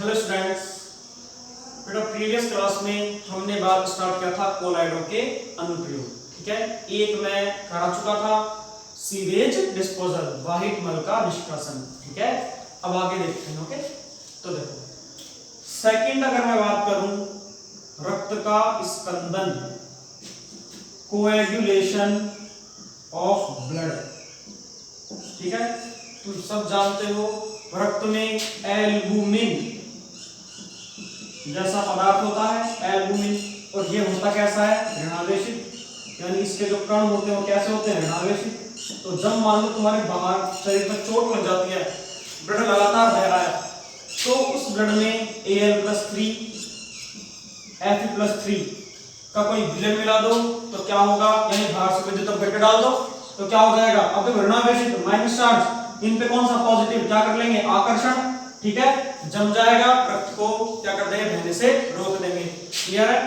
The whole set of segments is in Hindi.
हेलो स्टूडेंट्स, बेटा प्रीवियस क्लास में हमने बात स्टार्ट किया था कोलाइडों के अनुप्रयोग। ठीक है, एक मैं करा चुका था सीवेज डिस्पोजल, वाहित मल का निष्कासन। ठीक है, अब आगे देखते हैं। ओके, तो देखो सेकंड अगर मैं बात करूं रक्त का स्पंदन, कोएगुलेशन ऑफ ब्लड। ठीक है, तुम सब जानते हो रक्त में एल्बुमिन जैसा पदार्थ होता है, एल्बुमिन, और ये होता कैसा है, ऋणावेशित, यानी इसके जो कण होते हैं वो कैसे होते हैं, ऋणावेशित। तो जब मान लो तुम्हारे बाहर शरीर में चोट लग जाती है, ब्लड लगातार बह रहा है, तो उस ब्लड में Al+3 Fe+3 का कोई विलयन मिला दो तो क्या होगा, यानी बाहर से विद्युत अपघट्य डाल दो तो क्या हो जाएगा। अब देखो ऋणावेशित माइनस चार्ज, इन पे कौन सा पॉजिटिव क्या कर लेंगे, आकर्षण। ठीक है, जम जाएगा, रक्त को क्या कर देंगे, बहने से रोक देंगे। क्लियर है,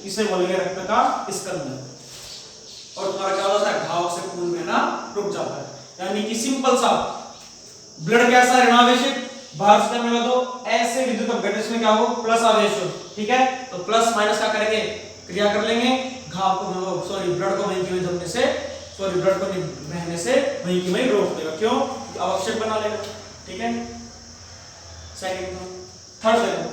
इसे बोलेंगे रक्त का स्पंदन। और तुम्हारा क्या होता है, घाव से खून बहना रुक जाता है। यानी कि सिंपल सा ब्लड कैसा है, ऋणावेशित, बाहर से मिला दो ऐसे विद्युत अपघट्य, इसमें क्या हो, प्लस आवेश हो। ठीक है, तो प्लस माइनस क्या करेंगे, क्रिया कर लेंगे, घाव को सॉरी ब्लड को वहीं की वहीं जमने से, सॉरी ब्लड को बहने से वहीं की वहीं रोक देगा। क्यों, आवश्यक बना लेगा। ठीक है, सेकंड थर्ड देखो,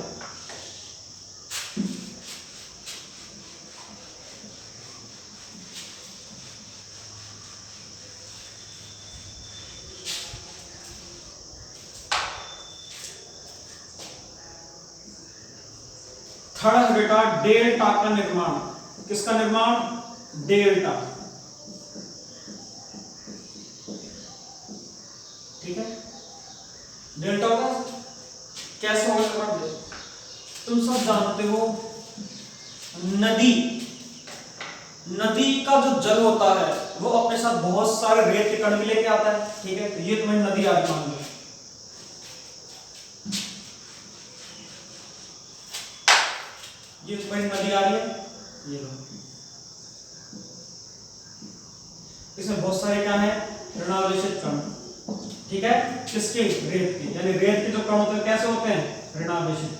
थर्ड है बेटा डेल्टा का निर्माण। किसका निर्माण, डेल्टा। ठीक है, डेल्टा होगा कैसे होगा, तुम सब जानते हो नदी का जो जल होता है वो अपने साथ बहुत सारे रेत के कण भी लेके आता है। ठीक है, तो ये तुम्हें नदी आ रही मान लो, ये तुम्हारी नदी आ रही है, ये लो, इसमें बहुत सारे क्या है, ऋणावेशित कण। ठीक है, किसके, रेत के, यानी रेत के जो कण होते हैं कैसे होते हैं, ऋणावेशित।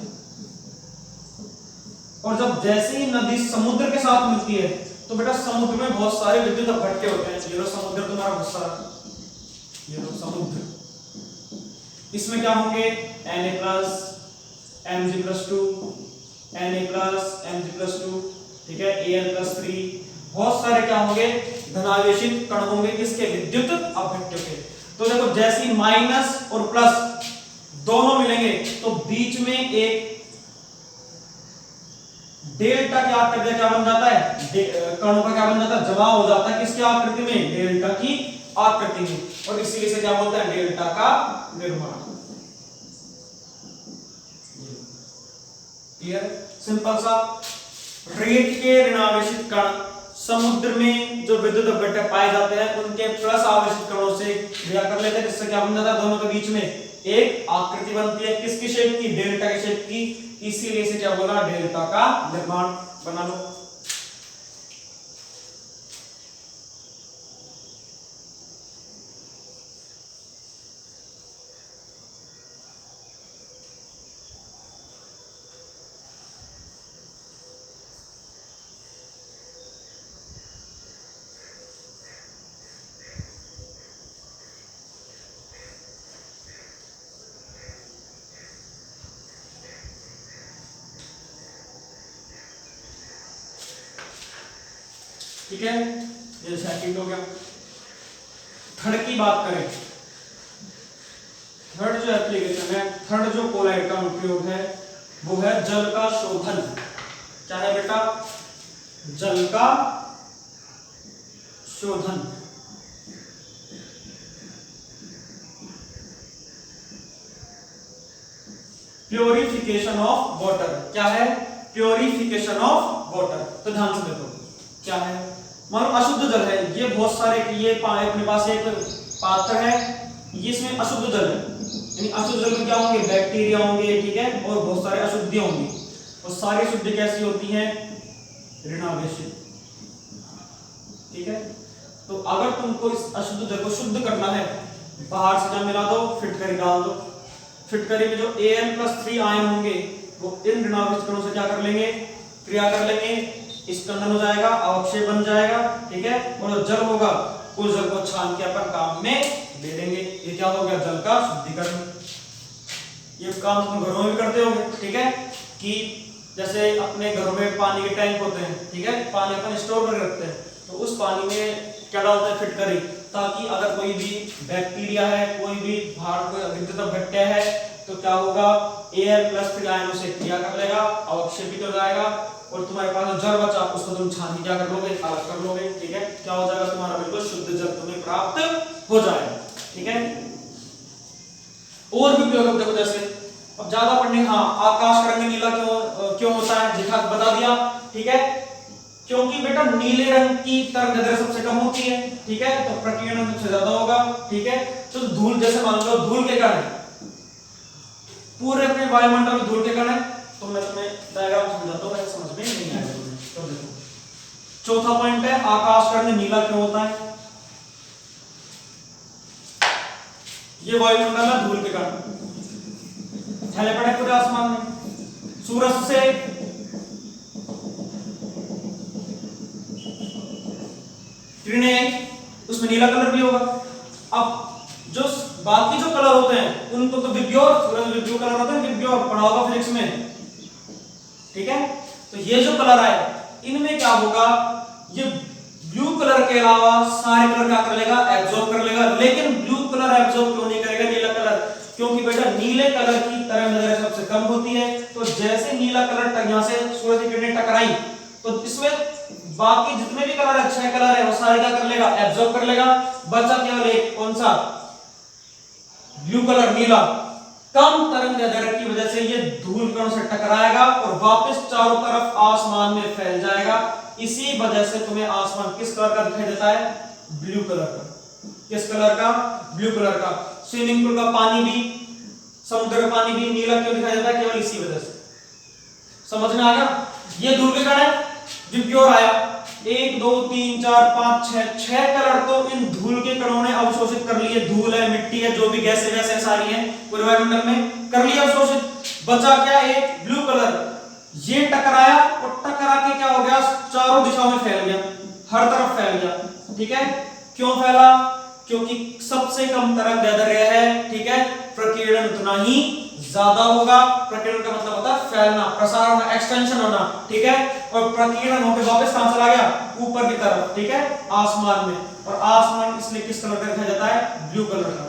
और जब जैसे ही नदी समुद्र के साथ मिलती है तो बेटा समुद्र में बहुत सारे विद्युत अपघट्य होते हैं। ये लो समुद्र तुम्हारा बहुत सारा, ये लो समुद्र, इसमें क्या होंगे, Na+, Mg+2, Na+, Mg+2, ठीक है, Al+3, बहुत सारे क्या होंगे, धनावेशित कण होंगे, किसके, विद्युत अपघट्य के। तो देखो जैसे माइनस और प्लस दोनों मिलेंगे तो बीच में एक डेल्टा की आकृति क्या बन जाता है, कणों का क्या बन जाता है, जमाव हो जाता है, किसकी आकृति में, डेल्टा की आकृति में, और इसीलिए से क्या बोलते हैं, डेल्टा का निर्माण। क्लियर, सिंपल सा, रेत के ऋणावेशित कण समुद्र में जो विद्युत अपघट्य पाए जाते हैं उनके प्लस आवेशित कणों से क्रिया कर लेते हैं, जिससे क्या बन जाता है, दोनों के बीच में एक आकृति बनती है, किसकी शेप की, डेल्टा की शेप की, इसीलिए इसे क्या बोला, डेल्टा का निर्माण। बना लो। ठीक है, ये सेकंड हो गया। थर्ड की बात करें, थर्ड जो एप्लीकेशन है, थर्ड जो कोलाइड का उपयोग है वो है जल का शोधन। क्या है बेटा, जल का शोधन। Purification of water. क्या है, प्योरिफिकेशन ऑफ वाटर। तो ध्यान से देखो क्या है, मान लो अशुद्ध जल है, ये बहुत सारे, ये अपने पास एक पात्र है, ये इसमें अशुद्ध जल है, यानी अशुद्ध जल में क्या होंगे, बैक्टीरिया होंगे, ठीक है, और बहुत सारे अशुद्धियां होंगी, और सारी अशुद्धि कैसी होती हैं, ऋणावेशित। ठीक है, तो अगर तुमको इस अशुद्ध जल को शुद्ध करना है, बाहर से क्या मिला दो, फिटकरी डाल दो, फिटकरी में जो Al+3 आयन होंगे वो इन ऋणावेशित कणों से क्या कर लेंगे, क्रिया कर लेंगे, स्पंदन हो जाएगा, अवक्षेप बन जाएगा, ठीक है। और जो जल होगा उस जल को छान के अपन काम में ले लेंगे। ये क्या हो गया, जल का शुद्धिकरण। ये काम तुम घरों में भी करते होगे, ठीक है, कि जैसे अपने घरों में पानी के टैंक होते हैं, ठीक है, पानी अपन स्टोर करके रखते हैं, तो उस पानी में क्या डालते हैं, फिटकरी, ताकि अगर कोई भी बैक्टीरिया है, कोई भी बाहर कोई विद्युत घटना है तो क्या होगा, Al+3 आयनों से क्रिया कर लेगा, अवक्षेपित हो जाएगा, और तुम्हारे पास जो जल बचा उसको तुम छान के क्या कर लोगे, अलग कर लोगे, ठीक है। क्या हो जाएगा, तुम्हारा बिल्कुल शुद्ध जल तुम्हें प्राप्त हो जाएगा, ठीक है। और भी प्रयोग देखो, जैसे अब ज्यादा पढ़ने, हाँ, आकाश का रंग नीला क्यों होता है, दिखा बता दिया, ठीक है, क्योंकि बेटा नीले रंग की तरंगदैर्घ्य सबसे कम होती है, ठीक है, तो प्रकीर्णन सबसे ज्यादा होगा, ठीक है। तो धूल, जैसे मान लो धूल के कण है, पूरे अपने वायुमंडल में धूल के कण है, तो मैं तुम्हें डायग्राम समझाता हूं, ऐसे समझ में नहीं आएगा तुम्हें। तो देखो, चौथा पॉइंट है आकाश का रंग नीला क्यों होता है। ये वायुमंडल में धूल के कण फैले पड़े पूरे आसमान में, सूरज से किरणें, उसमें नीला कलर भी होगा। अब जो बाकी जो कलर होते हैं उनको तो विब्योर, सूरज में विब्यो कलर होता है, विब्योर पढ़ा होगा फिजिक्स में, ठीक है। तो ये जो कलर आए इनमें क्या होगा, ये ब्लू कलर के अलावा सारे कलर क्या कर लेगा, एब्जॉर्ब कर लेगा। लेकिन ब्लू कलर एब्जॉर्ब क्यों नहीं करेगा नीला कलर, क्योंकि बेटा नीले कलर की तरंगदैर्घ्य सबसे कम होती है। तो जैसे नीला कलर यहां से सूरज की किरणें टकराई तो इसमें बाकी जितने भी कलर है, 6 कलर है, वो सारे क्या कर लेगा, एब्जॉर्ब कर लेगा। बचा केवल एक, कौन सा, ब्लू कलर, नीला। कम तरंगदैर्घ्य की वजह से ये धूल कणों से टकराएगा और वापस चारों तरफ आसमान में फैल जाएगा। इसी वजह से तुम्हें आसमान किस कलर का दिखाई देता है, ब्लू कलर का। किस कलर का, ब्लू कलर का। स्विमिंग पूल का पानी भी, समुद्र का पानी भी नीला क्यों दिखाई देता है, केवल इसी वजह से। समझ में आ गया। ये धूल के कण है, विब्योर आया, 1 2 3 4 5 6 कलर तो इन धूल के कणों ने अवशोषित कर लिए। धूल है, मिट्टी है, जो भी गैसें वैसे सारी हैं पूरे वायुमंडल में कर लिया अवशोषित। बचा क्या, एक ब्लू कलर, ये टकराया और टकरा के क्या हो गया, चारों दिशाओं में फैल गया, हर तरफ फैल गया, ठीक है। क्यों फैला, क्योंकि सबसे कम तरंगदैर्घ्य है, ठीक है, प्रकीर्णन उतना ही ज्यादा होगा। प्रकीर्णन का मतलब होता है फैलना, प्रसार होना, एक्सटेंशन होना, ठीक है। और प्रकीर्णन होकर वापस कहां चला गया, ऊपर की तरफ, ठीक है, आसमान में। और आसमान इसलिए किस कलर का दिखाई देता है, ब्लू कलर का।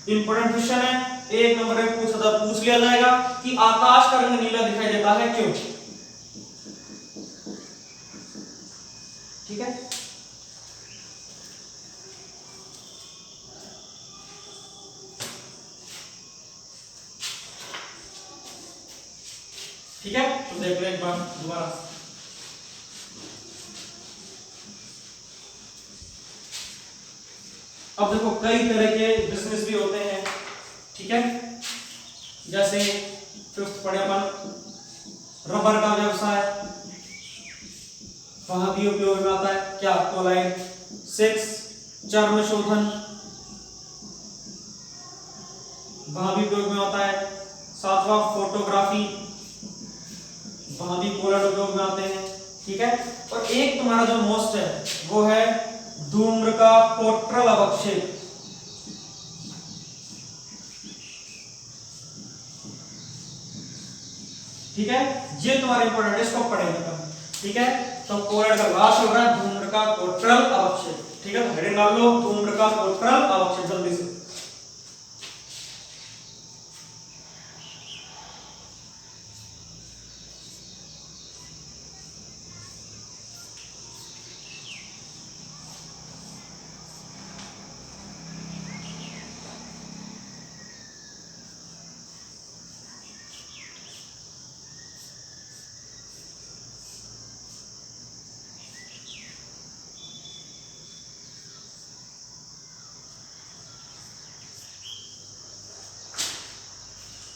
इंपॉर्टेंट क्वेश्चन है, 1 नंबर में पूछ लिया जाएगा कि आकाश का रंग नीला दिखाई देता है क्यों, ठीक है। ठीक है, तो देख लो एक बार दोबारा। अब देखो कई तरह के बिजनेस भी होते हैं, ठीक है। जैसे फिफ्थ पढ़े अपन रबर का व्यवसाय, वहां भी उपयोग में आता है क्या, कोलाइड। 6 चर्म शोधन, वहां भी उपयोग में आता है। 7वां फोटोग्राफी, वहां भी कोलाइड उपयोग में आते हैं, ठीक है। और एक तुम्हारा जो मोस्ट है वो है धूम्र का कोट्रल अवक्षेप, ठीक है। ये तुम्हारा इंपॉर्टेंट है, इसको पढ़ेंगे, ठीक है। तो कोलाइड का लास्ट हो रहा है धूम्र का कोट्रल अवक्षेप, ठीक है। तो हेडिंग डाल लो, धूम्र का कोट्रल अवक्षेप, जल्दी से।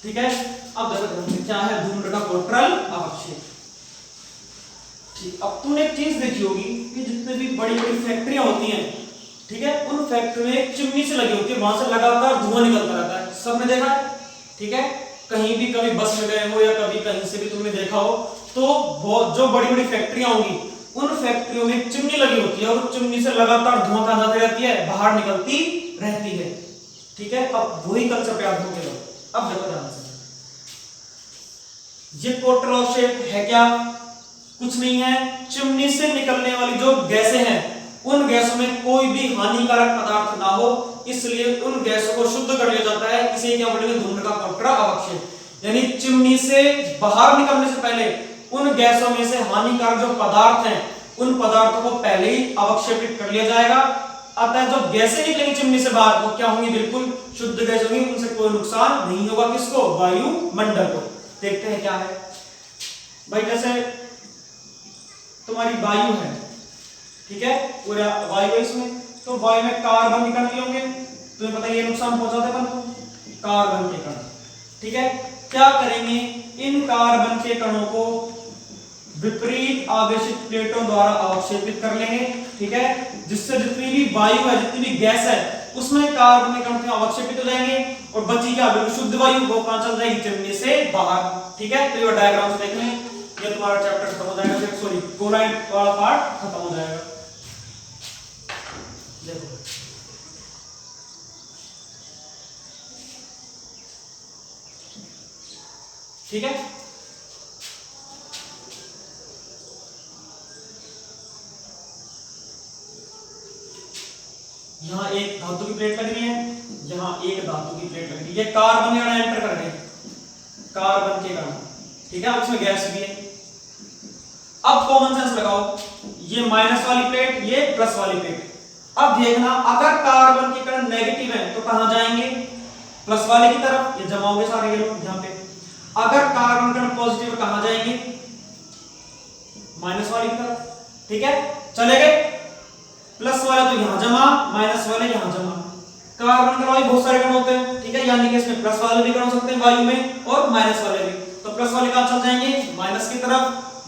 ठीक है। अब देखो क्या है धूम्र का कोट्रल अवक्षेप, ठीक। अब तूने एक चीज देखी होगी कि जितने भी बड़ी बड़ी फैक्ट्रियां होती हैं, ठीक है, उन फैक्ट्री में एक चिमनी से लगी होती है, वहां से लगातार धुआं निकलता रहता है, सबने देखा है, ठीक है, कहीं भी कभी बस में गए हो या कभी कहीं से भी तुमने देखा हो तो बहुत जो बड़ी बड़ी फैक्ट्रियां होंगी उन फैक्ट्रियों में चिमनी लगी होती है और उस चिमनी से लगातार धुआं जाती रहती है, बाहर निकलती रहती है। ठीक है, अब वही कंसेप्ट याद हो गया। अब देखो ध्यान से, ये कोटरल शेप है क्या? कुछ नहीं है, चिमनी से निकलने वाली जो गैसें हैं उन गैसों में कोई भी हानिकारक पदार्थ ना हो, इसलिए उन गैसों को शुद्ध कर लिया जाता है। इसे क्या बोलेंगे? धूम्र का कोटरा अवक्षेप। यानी चिमनी से बाहर निकलने से पहले उन गैसों में से हानिकारक जो पदार्थ हैं उन पदार्थों को पहले ही अवक्षेपित कर लिया जाएगा। अतः जो गैसें निकलेंगी चिमनी से बाहर वो क्या होंगी? बिल्कुल शुद्ध गैस होंगी, उनसे कोई नुकसान नहीं होगा। किसको? वायुमंडल को। देखते हैं क्या है भाई। जैसे तुम्हारी वायु है, ठीक है, पूरा वायु है इसमें, तो वायु में कार्बन के कण होंगे, तुम्हें पता है ये नुकसान पहुंचाते हैं अपन कार्बन के कण। ठीक है, क्या करेंगे? इन कार्बन के कणों को विपरीत आवेशित प्लेटों द्वारा अवक्षेपित कर लेंगे। ठीक है, जिससे जितनी भी वायु है, जितनी भी गैस है, उसमें कार्बन के कण अवक्षेपित हो जाएंगे और बची क्या? बिल्कुल शुद्ध वायु, वो कहां चल जाएगी? चिमनी से बाहर। ठीक है, तो ये डायग्राम से देख लें, ये तुम्हारा चैप्टर खत्म हो जाएगा, फिर सॉरी क्लोराइड वाला पार्ट खत्म हो जाएगा। देखो ठीक है, यहां एक धातु की प्लेट लग रही है, यहां एक धातु की प्लेट लग रही है, ये कार्बन कण एंटर कर रहे हैं, कार्बन के कण। ठीक है, अब इसमें गैस भी है। अब कॉमन सेंस लगाओ, ये माइनस वाली प्लेट, ये प्लस वाली प्लेट। अब देखना, अगर कार्बन के कण नेगेटिव है तो कहां जाएंगे? प्लस वाले की तरफ, ये जमा हो गए सारे ये लोग यहां पे। अगर कार्बन कण पॉजिटिव कहां जाएंगे? माइनस वाले की तरफ। ठीक है, चले गए। प्लस वाले तो यहां जमा, माइनस वाले यहां जमा। कार्बन के बहुत सारे कण होते हैं, ठीक है, यानी कि इसमें प्लस वाले भी कण हो सकते हैं वायु में और माइनस वाले भी। तो प्लस वाले कहां चल जाएंगे? माइनस की तरफ,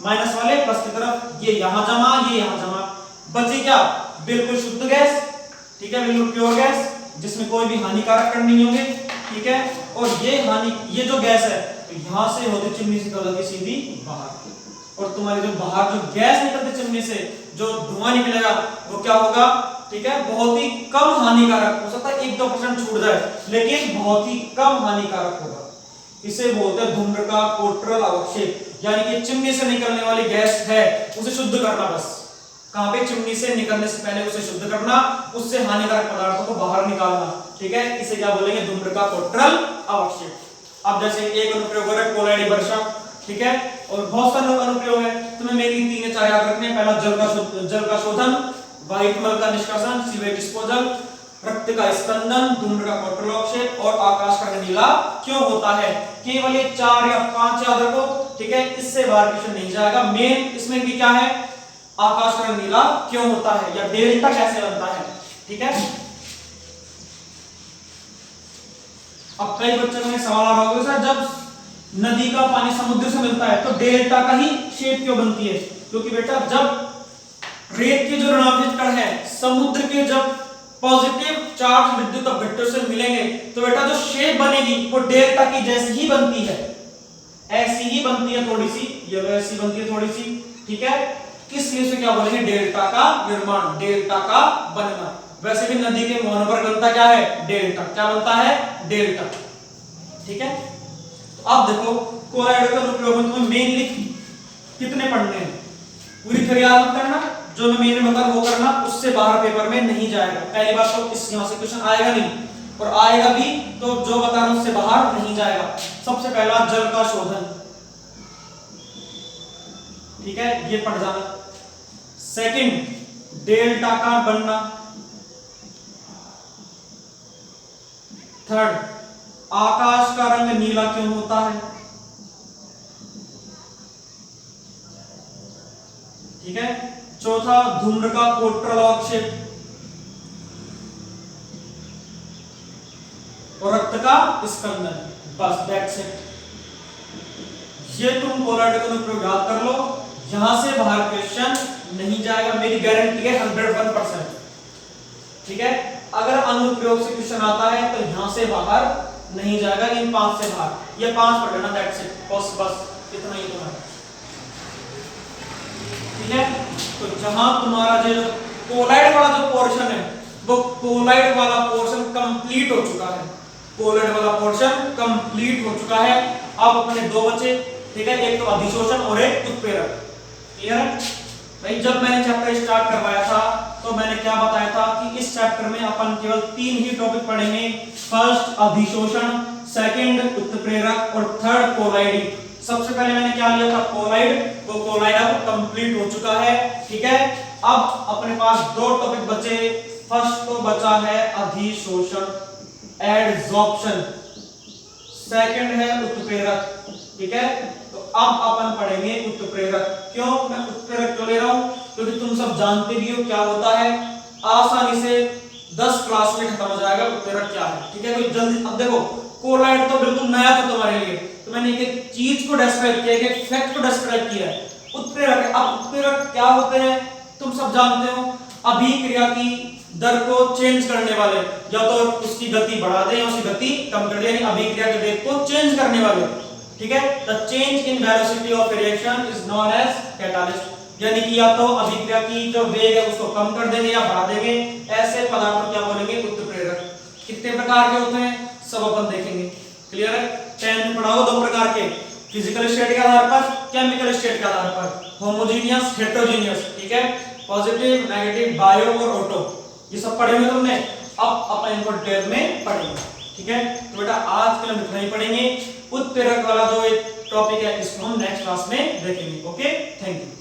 माइनस वाले प्लस की तरफ। ये यहां जमा, ये यहां जमा। बची क्या? बिल्कुल शुद्ध गैस। ठीक है, बिल्कुल प्योर गैस, जिसमें कोई भी हानिकारक कण नहीं होंगे। ठीक है, और ये जो गैस है तो यहां से होती चिमनी से निकलती सीधी बाहर, और तुम्हारी जो बाहर जो गैस निकलती चिमनी से, जो धुआं निकलेगा वो क्या होगा? ठीक है, बहुत ही कम हानिकारक हो सकता है, 1-2% छूट जाए, लेकिन बहुत ही कम हानिकारक होगा। इसे बोलते हैं धूम्र का कोटरल अवक्षेप। यानी कि चिमनी से निकलने वाली गैस है उसे शुद्ध करना, बस कहां पे? चिमनी से निकलने से पहले उसे शुद्ध करना, उससे हानिकारक पदार्थों को बाहर निकालना। ठीक है, इसे क्या बोलेंगे? धूम्र का कोटरल अवक्षेप। अब जैसे एक अनुप्रयोग हो रहा है कोलाइडी वर्षा, ठीक है, और बहुत सारे अनुप्रयोग है, तुम्हें मेनली 3 या 4 याद रखने हैं। पहला जल का शोधन, वायुमल का निष्कासन, सीवेज डिस्पोजल, रक्त का स्पंदन, धूम्र का कोटरल अवक्षेप और आकाश का नीला क्यों होता है। केवल ये 4 या 5 याद रखो, ठीक है, इससे बाहर क्वेश्चन नहीं जाएगा। मेन इसमें भी क्या है? आकाश का रंग नीला क्यों होता है या डेल्टा कैसे बनता है। ठीक है, अब कई बच्चों में सवाल आ रहा होगा सर, जब नदी का पानी समुद्र से मिलता है तो डेल्टा का ही शेप क्यों बनती है? क्योंकि बेटा जब रेत के जो ऋणात्मक कण है समुद्र के जब पॉजिटिव चार्ज विद्युत अपघट्टों से मिलेंगे तो बेटा जो शेप बनेगी वो डेल्टा की जैसी ही बनती है, ऐसी ही बनती है, थोड़ी सी ये ऐसी बनती है थोड़ी सी। ठीक है, इसलिए इसे क्या बोलेंगे? डेल्टा का निर्माण, डेल्टा का बनना। वैसे भी नदी के मोहन पर बनता क्या है? डेल्टा। क्या बनता है? डेल्टा। ठीक है, तो अब देखो कोलाइड का उपयोग में तुम्हें मेनली कितने पढ़ने हैं? पूरी थ्योरी याद मत करना, जो मैं मैंने बताया वो करना, उससे बाहर पेपर में नहीं जाएगा। पहली बात तो इस यहां से क्वेश्चन आएगा नहीं, और आएगा भी तो जो बता रहा हूं उससे बाहर नहीं जाएगा। सबसे पहला जल का शोधन, ठीक है, ये पढ़ जाना। सेकंड डेल्टा का बनना। थर्ड आकाश का रंग नीला क्यों होता है। ठीक है, चौथा धूम्र का कोटरल अवक्षेप और रक्त का स्पंदन। बस दैट्स इट। ये तुम कोलाइड का उपयोग याद कर लो, यहां से बाहर क्वेश्चन नहीं जाएगा, मेरी गारंटी है 101%। ठीक है, अगर अनुप्रयोग से क्वेश्चन आता है तो यहां से बाहर नहीं जाएगा इन 5 से बाहर। ये 5 पढ़ लेना, दैट्स इट, बस इतना ही तुम्हारा, ठीक है। तो जहां तुम्हारा जो कोलाइड वाला जो पोर्शन है वो कोलाइड वाला पोर्शन कंप्लीट हो चुका है, कोलाइड वाला पोर्शन कंप्लीट हो चुका है। अब अपने दो बचे, ठीक है, एक तो अधिशोषण और एक उत्प्रेरक। क्लियर है भाई? जब मैंने चैप्टर स्टार्ट करवाया था तो मैंने क्या बताया था कि इस चैप्टर में अपन केवल 3 ही टॉपिक पढ़ेंगे, फर्स्ट अधिशोषण, सेकंड उत्प्रेरक और थर्ड कोलाइड। सबसे पहले मैंने क्या लिया था, कोलाइड, वो कोलाइड अब कंप्लीट हो चुका है, ठीक है। अब अपने पास 2 टॉपिक बचे, फर्स्ट तो बचा है अधिशोषण, एडसॉर्प्शन, सेकंड है उत्प्रेरक, ठीक है। तो अब अपन पढ़ेंगे उत्प्रेरक। क्यों मैं उत्प्रेरक क्यों ले रहा हूं? क्योंकि तुम सब जानते भी हो क्या होता है, आसानी से 10 क्लास में खत्म हो जाएगा उत्प्रेरक क्या है, ठीक है। कोई जल्दी, अब देखो कोलाइड तो बिल्कुल नया था तुम्हारे लिए, तो मैंने एक चीज को डिस्क्राइब किया, एक फैक्ट को डिस्क्राइब किया है, उत्प्रेरक। अब उत्प्रेरक क्या होते हैं तुम सब जानते हो, अभिक्रिया की दर को चेंज करने वाले, या तो उसकी गति बढ़ा दें या उसकी गति कम कर दें, यानी अभिक्रिया के वेग को चेंज करने वाले, ठीक है। The change in velocity of reaction is known as catalyst, यानी कि या तो अभिक्रिया की जो वेग है उसको कम कर देंगे या बढ़ा देंगे, ऐसे पदार्थ को क्या बोलेंगे, उत्प्रेरक। कितने प्रकार के होते हैं सब अपन देखेंगे। क्लियर है? 10 में पढ़ाओ 2 प्रकार के, फिजिकल स्टेट के आधार पर, केमिकल स्टेट के आधार पर, होमोजेनियस, हेटेरोजेनियस, ठीक है, पॉजिटिव, नेगेटिव, बायो और ऑटो, ये सब पढ़े हुए तुमने। अब अपन इनको डिटेल में पढ़ेंगे, ठीक है। तो बेटा आज के लिए हम इतना ही पढ़ेंगे, उत्प्रेरक वाला जो एक टॉपिक है इसको हम नेक्स्ट क्लास में देखेंगे। Okay, thank you.